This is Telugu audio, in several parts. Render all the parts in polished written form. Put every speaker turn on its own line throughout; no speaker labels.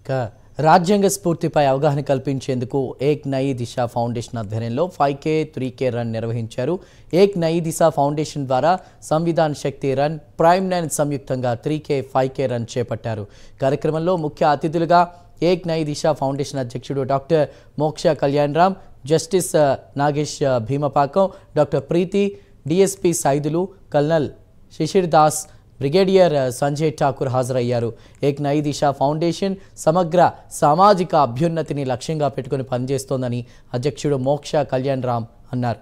ఇక రాజ్యాంగ స్ఫూర్తిపై అవగాహన కల్పించేందుకు ఏక్ నయీ దిశ ఫౌండేషన్ ఆధ్వర్యంలో 5K 3K రన్ నిర్వహించారు. ఏక్ నయీ దిశ ఫౌండేషన్ ద్వారా సంవిధాన్ శక్తి రన్, ప్రైమ్ 9 సంయుక్తంగా 3K 5K రన్ చేపట్టారు. కార్యక్రమంలో ముఖ్య అతిథులుగా ఏక్ నయీ దిశ ఫౌండేషన్ అధ్యక్షుడు doctor Moksha Kalyan Ram, justice Nagesh Bheemapakam, doctor Preethi, DSP Saidulu, colonel Shishir Das, brigadier Sanjay Thakur హాజరయ్యారు. ఏక్ నయీ దిశ ఫౌండేషన్ సమగ్ర సామాజిక అభ్యున్నతిని లక్ష్యంగా పెట్టుకుని పనిచేస్తోందని అధ్యక్షుడు మోక్ష కళ్యాణ్ రామ్ అన్నారు.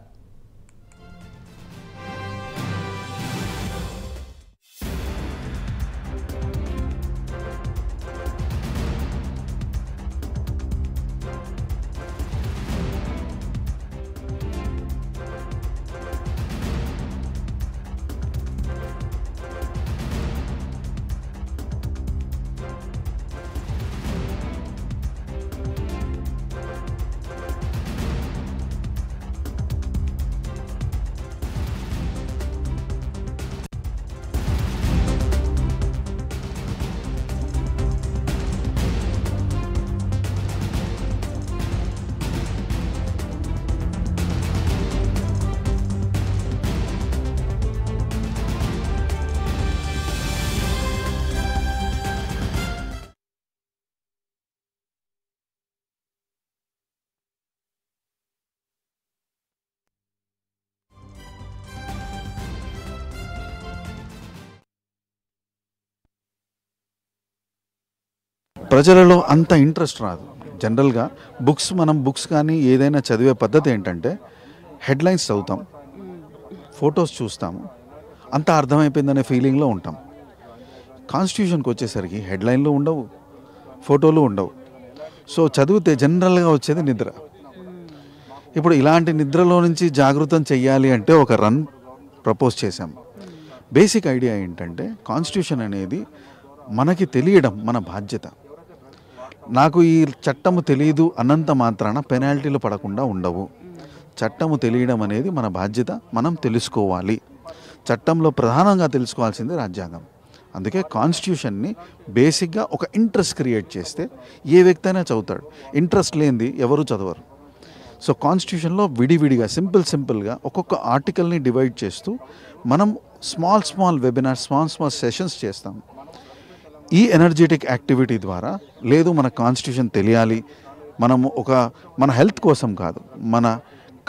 ప్రజలలో అంత ఇంట్రెస్ట్ రాదు. జనరల్గా మనం బుక్స్ కానీ ఏదైనా చదివే పద్ధతి ఏంటంటే హెడ్లైన్స్ చదువుతాం, ఫొటోస్ చూస్తాము, అంతా అర్థమైపోయిందనే ఫీలింగ్లో ఉంటాం. కాన్స్టిట్యూషన్కి వచ్చేసరికి హెడ్లైన్లు ఉండవు, ఫోటోలు ఉండవు. సో చదివితే జనరల్గా వచ్చేది నిద్ర. ఇప్పుడు ఇలాంటి నిద్రలో నుంచి జాగృతం చెయ్యాలి అంటే ఒక రన్ ప్రపోజ్ చేశాం. బేసిక్ ఐడియా ఏంటంటే కాన్స్టిట్యూషన్ అనేది మనకి తెలియడం మన బాధ్యత. నాకు ఈ చట్టము తెలియదు అన్నంత మాత్రాన పెనాల్టీలు పడకుండా ఉండవు. చట్టము తెలియడం అనేది మన బాధ్యత, మనం తెలుసుకోవాలి. చట్టంలో ప్రధానంగా తెలుసుకోవాల్సింది రాజ్యాంగం. అందుకే కాన్స్టిట్యూషన్ని బేసిక్గా ఒక ఇంట్రెస్ట్ క్రియేట్ చేస్తే ఏ వ్యక్తి అయినా చదువుతాడు. ఇంట్రెస్ట్ లేనిది ఎవరు చదవరు. సో కాన్స్టిట్యూషన్లో విడివిడిగా సింపుల్గా ఒక్కొక్క ఆర్టికల్ని డివైడ్ చేస్తూ మనం స్మాల్ వెబినార్, స్మాల్ సెషన్స్ చేస్తాం. ఈ ఎనర్జెటిక్ యాక్టివిటీ ద్వారా లేదు మన కాన్స్టిట్యూషన్ తెలియాలి, మనము మన హెల్త్ కోసం కాదు, మన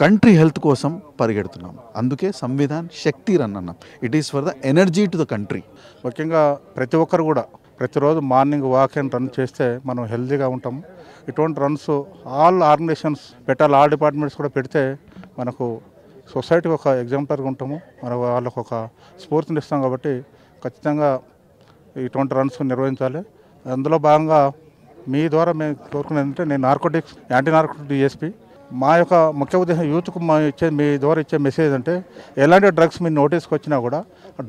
కంట్రీ హెల్త్ కోసం పరిగెడుతున్నాం. అందుకే సంవిధాన్ శక్తి రన్ అన్నాం. It is for the energy to the country.
ముఖ్యంగా ప్రతి ఒక్కరు కూడా ప్రతిరోజు మార్నింగ్ వాక్ అండ్ రన్ చేస్తే మనం హెల్తీగా ఉంటాము. ఇటువంటి రన్స్ ఆల్ ఆర్గనైజేషన్స్ పెట్టాలి, ఆల్ డిపార్ట్మెంట్స్ కూడా పెడితే మనకు సొసైటీకి ఒక ఎగ్జాంపుల్గా ఉంటాము, మనకు వాళ్ళకు ఒక స్ఫూర్తిని ఇస్తాం. కాబట్టి ఖచ్చితంగా ఇటువంటి రన్స్ నిర్వహించాలి. అందులో భాగంగా మీ ద్వారా మేము కోరుకునేది ఏంటంటే, నేను యాంటీ నార్కోటిక్స్ డిఎస్పీ. మా యొక్క ముఖ్య ఉద్దేశం యూత్కు మీ ద్వారా ఇచ్చే మెసేజ్ అంటే, ఎలాంటి డ్రగ్స్ మీ నోటీస్కి వచ్చినా కూడా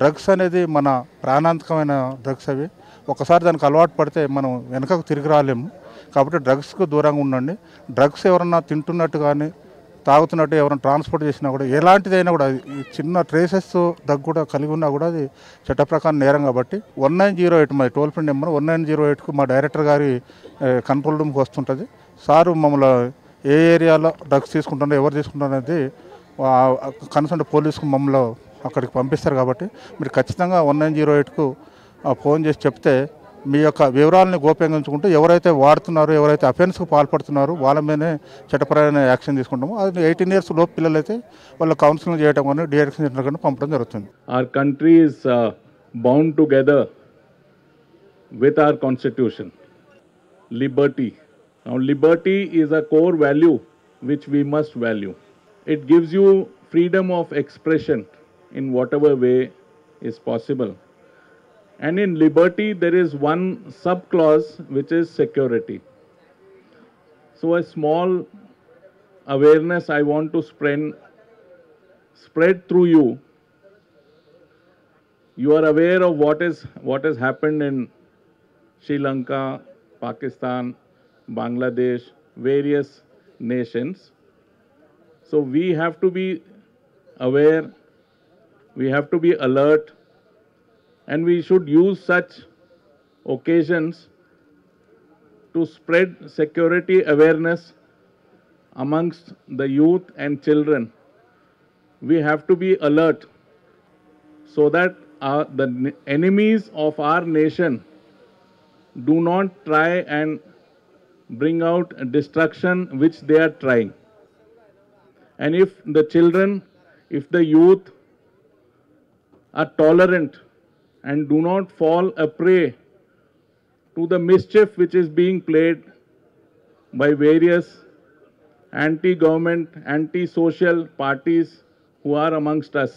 డ్రగ్స్ అనేది మన ప్రాణాంతకమైన డ్రగ్స్. అవి ఒకసారి దానికి అలవాటు పడితే మనం వెనకకు తిరిగి రాలేము. కాబట్టి డ్రగ్స్కు దూరంగా ఉండండి. డ్రగ్స్ ఎవరన్నా తింటున్నట్టు కానీ తాగుతున్నట్టు ఎవరైనా ట్రాన్స్పోర్ట్ చేసినా కూడా, ఎలాంటిదైనా కూడా చిన్న ట్రేసెస్ దగ్గు కూడా కలిగి ఉన్నా కూడా అది చట్ట ప్రకారం నేరం. కాబట్టి 1908 మా టోల్ ఫ్రీ నెంబర్ 1908కు మా డైరెక్టర్ గారి కంట్రోల్ రూమ్కి వస్తుంటుంది. సారు మమ్మల్ని ఏ ఏరియాలో డ్రగ్స్ తీసుకుంటున్నారో, ఎవరు తీసుకుంటారో అనేది కన్సర్న్ పోలీసుకు మమ్మల్ని అక్కడికి పంపిస్తారు. కాబట్టి మీరు ఖచ్చితంగా 1908కు ఫోన్ చేసి చెప్తే మీ యొక్క వివరాలని గోప్యంగా ఉంచుకుంటూ ఎవరైతే వాడుతున్నారో, ఎవరైతే అఫెన్స్కు పాల్పడుతున్నారో వాళ్ళ మీదనే చట్టపరమైన యాక్షన్ తీసుకుంటాము. అది 18 years లోపు పిల్లలైతే వాళ్ళ కౌన్సిలింగ్ చేయడం కానీ డిఎడిక్షన్ సెంటర్ కానీ పంపడం జరుగుతుంది.
Our country is bound together with our constitution. Liberty. Now liberty is a core value which we must value. It gives you freedom of expression in whatever way is possible. And in liberty, there is one sub-clause which is security. So a small awareness I want to spread through you. You are aware of what has happened in Sri Lanka, Pakistan, Bangladesh, various nations. So we have to be aware, we have to be alert, and we should use such occasions to spread security awareness amongst the youth and children. We have to be alert so that the enemies of our nation do not try and bring out destruction which they are trying. And if the children, if the youth are tolerant and do not fall a prey to the mischief which is being played by various anti-government, anti-social parties who are amongst us,